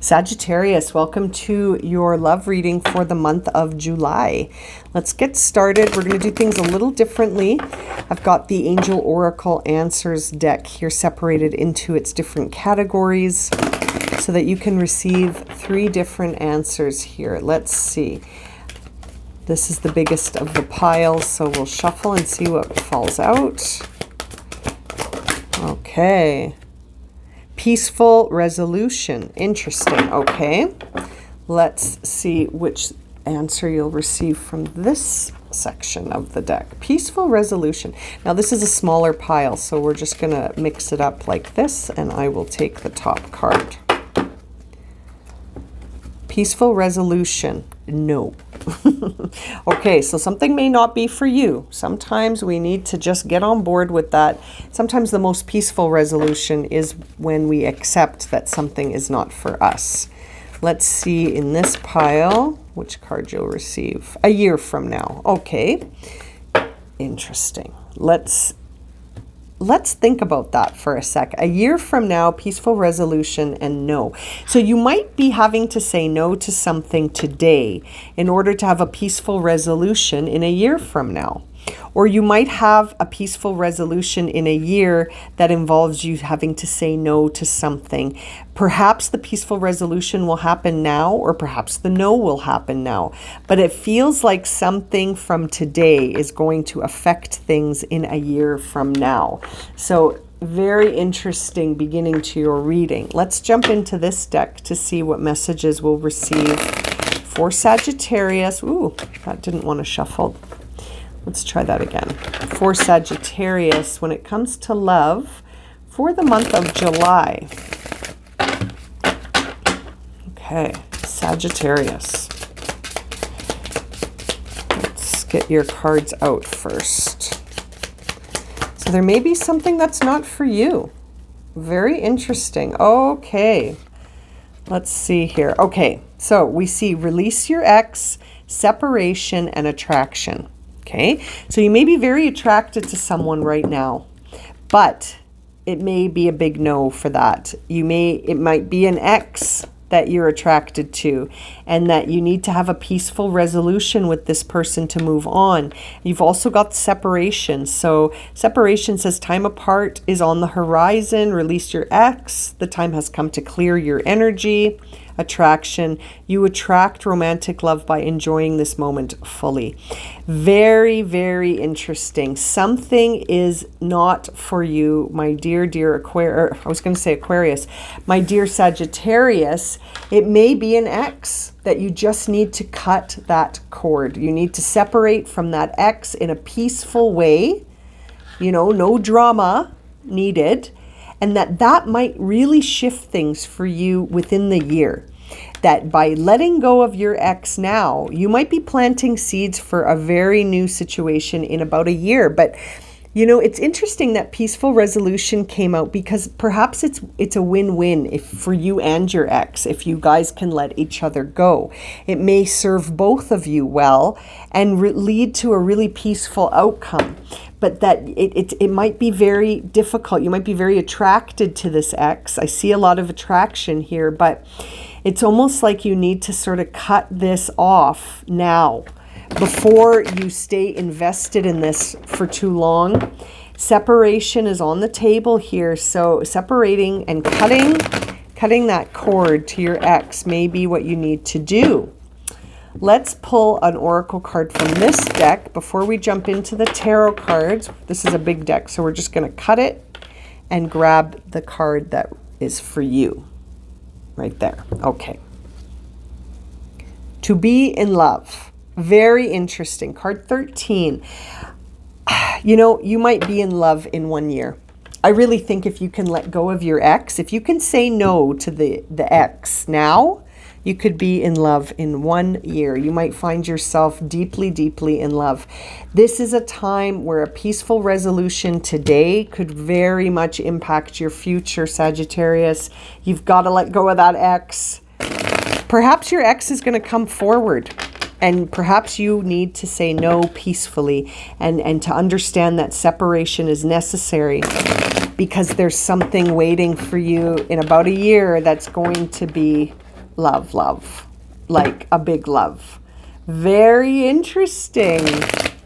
Sagittarius, welcome to your love reading for the month of July. Let's get started. We're going to do things a little differently. I've got the Angel Oracle Answers deck here separated into its different categories so that you can receive 3 different answers here. Let's see. This is the biggest of the piles, so we'll shuffle and see what falls out. Okay. Peaceful resolution. Interesting. Okay. Let's see which answer you'll receive from this section of the deck. Peaceful resolution. Now this is a smaller pile, so we're just going to mix it up like this, and I will take the top card. Peaceful resolution. No. Okay, so something may not be for you. Sometimes we need to just get on board with that. Sometimes the most peaceful resolution is when we accept that something is not for us. Let's see in this pile which card you'll receive. A year from now. Okay. Interesting. Let's think about that for a sec. A year from now, peaceful resolution and no. So you might be having to say no to something today in order to have a peaceful resolution in a year from now. Or you might have a peaceful resolution in a year that involves you having to say no to something. Perhaps the peaceful resolution will happen now, or perhaps the no will happen now. But it feels like something from today is going to affect things in a year from now. So very interesting beginning to your reading. Let's jump into this deck to see what messages we'll receive for Sagittarius. Ooh, that didn't want to shuffle. Let's try that again. For Sagittarius, when it comes to love, for the month of July. Okay, Sagittarius. Let's get your cards out first. So there may be something that's not for you. Very interesting. Okay, let's see here. Okay, so we see release your ex, separation, and attraction. Okay, so you may be very attracted to someone right now, but it may be a big no for that. It might be an ex that you're attracted to, and that you need to have a peaceful resolution with this person to move on. You've also got separation. So separation says time apart is on the horizon. Release your ex. The time has come to clear your energy. Attraction. You attract romantic love by enjoying this moment fully. Very, very interesting. Something is not for you, my dear Aquarius. I was going to say Aquarius. My dear Sagittarius, it may be an ex that you just need to cut that cord. You need to separate from that ex in a peaceful way. You know, no drama needed. And that might really shift things for you within the year. That by letting go of your ex now, you might be planting seeds for a very new situation in about a year. But, you know, it's interesting that peaceful resolution came out because perhaps it's a win-win for you and your ex if you guys can let each other go. It may serve both of you well and lead to a really peaceful outcome. But that it might be very difficult. You might be very attracted to this ex. I see a lot of attraction here, but it's almost like you need to sort of cut this off now before you stay invested in this for too long. Separation is on the table here. So separating and cutting that cord to your ex may be what you need to do. Let's pull an oracle card from this deck before we jump into the tarot cards. This is a big deck, so we're just going to cut it and grab the card that is for you. Right there. Okay. To be in love. Very interesting. Card 13. You know, you might be in love in 1 year. I really think if you can let go of your ex, if you can say no to the ex now, you could be in love in 1 year. You might find yourself deeply, deeply in love. This is a time where a peaceful resolution today could very much impact your future, Sagittarius. You've got to let go of that ex. Perhaps your ex is going to come forward, and perhaps you need to say no peacefully and to understand that separation is necessary because there's something waiting for you in about a year that's going to be love, love. Like a big love. Very interesting.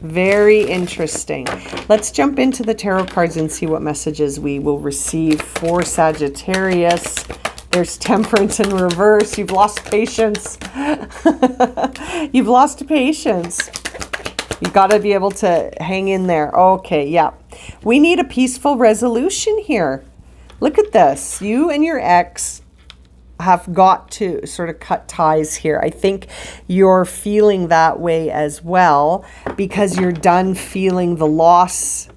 Very interesting. Let's jump into the tarot cards and see what messages we will receive for Sagittarius. There's Temperance in reverse. You've lost patience. You've lost patience. You got to be able to hang in there. Okay, yeah. We need a peaceful resolution here. Look at this. You and your ex have got to sort of cut ties here. I think you're feeling that way as well because you're done feeling the loss.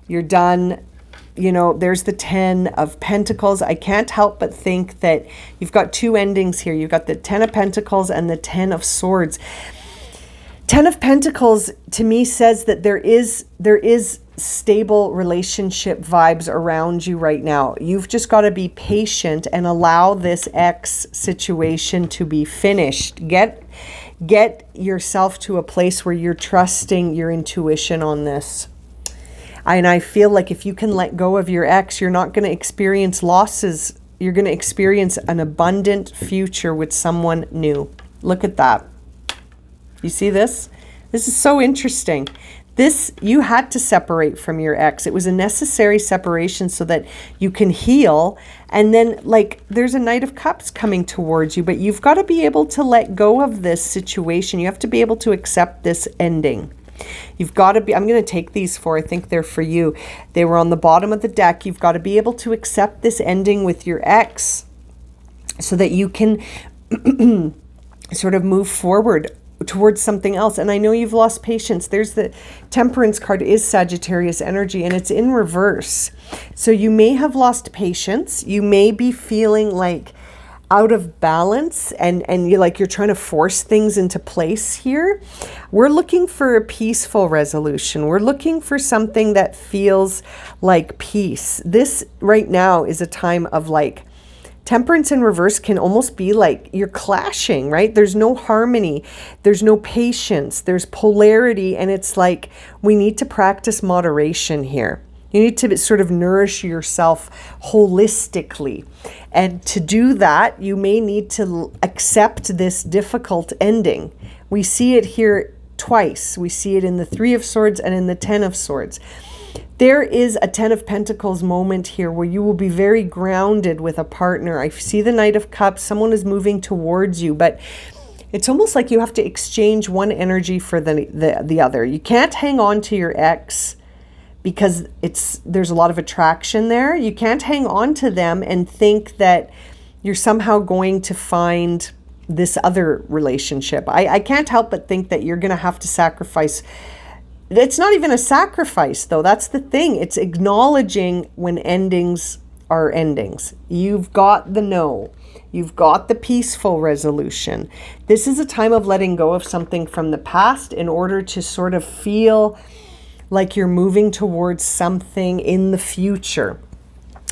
You're done, you know, there's the 10 of Pentacles. I can't help but think that you've got two endings here. You've got the 10 of Pentacles and the 10 of Swords. 10 of Pentacles to me says that there is stable relationship vibes around you right now. You've just got to be patient and allow this ex situation to be finished. Get yourself to a place where you're trusting your intuition on this. And I feel like if you can let go of your ex, you're not going to experience losses. You're going to experience an abundant future with someone new. Look at that. You see this? This is so interesting. This, you had to separate from your ex. It was a necessary separation so that you can heal. And then, like, there's a Knight of Cups coming towards you, but you've got to be able to let go of this situation. You have to be able to accept this ending. You've got to be, I'm going to take these four. I think they're for you. They were on the bottom of the deck. You've got to be able to accept this ending with your ex so that you can sort of move forward towards something else. And I know you've lost patience. There's the Temperance card is Sagittarius energy and it's in reverse. So you may have lost patience. You may be feeling like out of balance and you're trying to force things into place here. We're looking for a peaceful resolution. We're looking for something that feels like peace. This right now is a time of like Temperance in reverse can almost be like you're clashing, right? There's no harmony. There's no patience. There's polarity. And it's like we need to practice moderation here. You need to sort of nourish yourself holistically. And to do that, you may need to accept this difficult ending. We see it here twice. We see it in the 3 of Swords and in the 10 of Swords. There is a 10 of Pentacles moment here where you will be very grounded with a partner. I see the Knight of Cups. Someone is moving towards you, but it's almost like you have to exchange one energy for the other. You can't hang on to your ex because there's a lot of attraction there. You can't hang on to them and think that you're somehow going to find this other relationship. I can't help but think that you're going to have to sacrifice. It's not even a sacrifice, though. That's the thing. It's acknowledging when endings are endings. You've got the no. You've got the peaceful resolution. This is a time of letting go of something from the past in order to sort of feel like you're moving towards something in the future.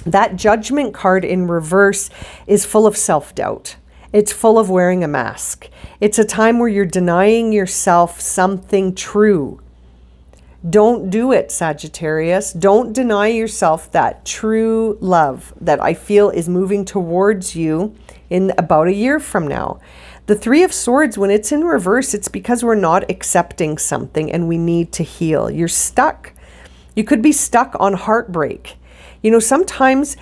That Judgment card in reverse is full of self-doubt. It's full of wearing a mask. It's a time where you're denying yourself something true. Don't do it, Sagittarius. Don't deny yourself that true love that I feel is moving towards you in about a year from now. The 3 of Swords, when it's in reverse, it's because we're not accepting something and we need to heal. You're stuck. You could be stuck on heartbreak. You know, sometimes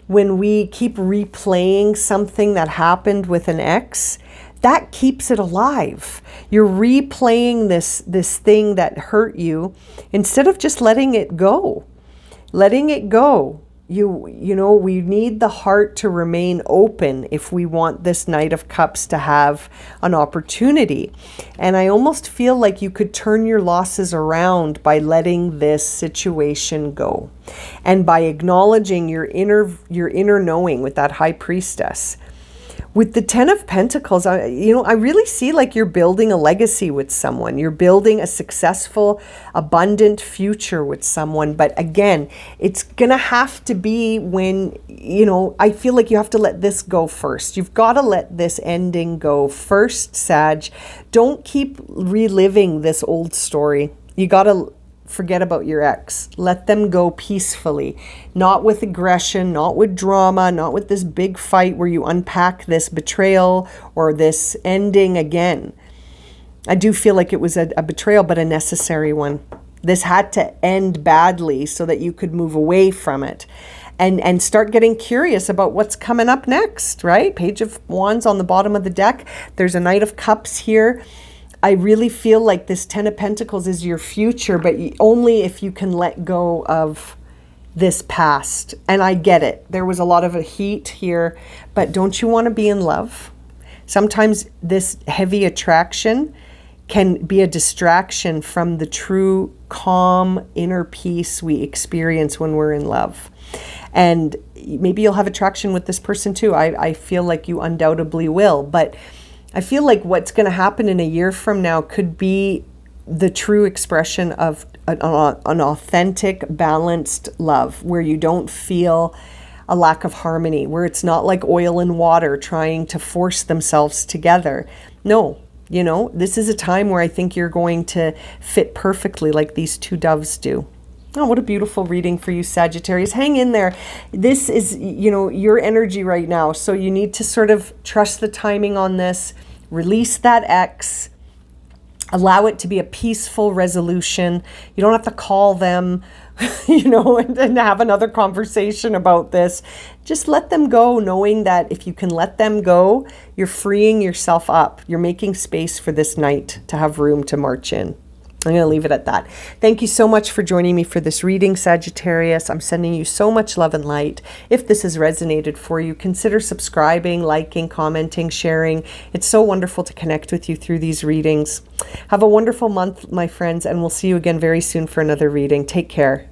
when we keep replaying something that happened with an ex, that keeps it alive. You're replaying this thing that hurt you instead of just letting it go. Letting it go. You know, we need the heart to remain open if we want this Knight of Cups to have an opportunity. And I almost feel like you could turn your losses around by letting this situation go. And by acknowledging your inner knowing with that High Priestess. With the 10 of Pentacles, I really see like you're building a legacy with someone. You're building a successful, abundant future with someone. But again, it's going to have to be when, I feel like you have to let this go first. You've got to let this ending go first, Sag. Don't keep reliving this old story. You got to forget about your ex. Let them go peacefully, not with aggression, not with drama, not with this big fight where you unpack this betrayal or this ending again. I do feel like it was a betrayal, but a necessary one. This had to end badly so that you could move away from it and start getting curious about what's coming up next, right? Page of Wands on the bottom of the deck. There's a Knight of Cups here. I really feel like this Ten of Pentacles is your future, but only if you can let go of this past. And I get it. There was a lot of heat here, but don't you want to be in love? Sometimes this heavy attraction can be a distraction from the true calm inner peace we experience when we're in love. And maybe you'll have attraction with this person too. I feel like you undoubtedly will, but I feel like what's going to happen in a year from now could be the true expression of an authentic, balanced love where you don't feel a lack of harmony, where it's not like oil and water trying to force themselves together. No, you know, this is a time where I think you're going to fit perfectly like these two doves do. Oh, what a beautiful reading for you, Sagittarius. Hang in there. This is, you know, your energy right now. So you need to sort of trust the timing on this, release that ex, allow it to be a peaceful resolution. You don't have to call them, you know, and have another conversation about this. Just let them go, knowing that if you can let them go, you're freeing yourself up. You're making space for this night to have room to march in. I'm going to leave it at that. Thank you so much for joining me for this reading, Sagittarius. I'm sending you so much love and light. If this has resonated for you, consider subscribing, liking, commenting, sharing. It's so wonderful to connect with you through these readings. Have a wonderful month, my friends, and we'll see you again very soon for another reading. Take care.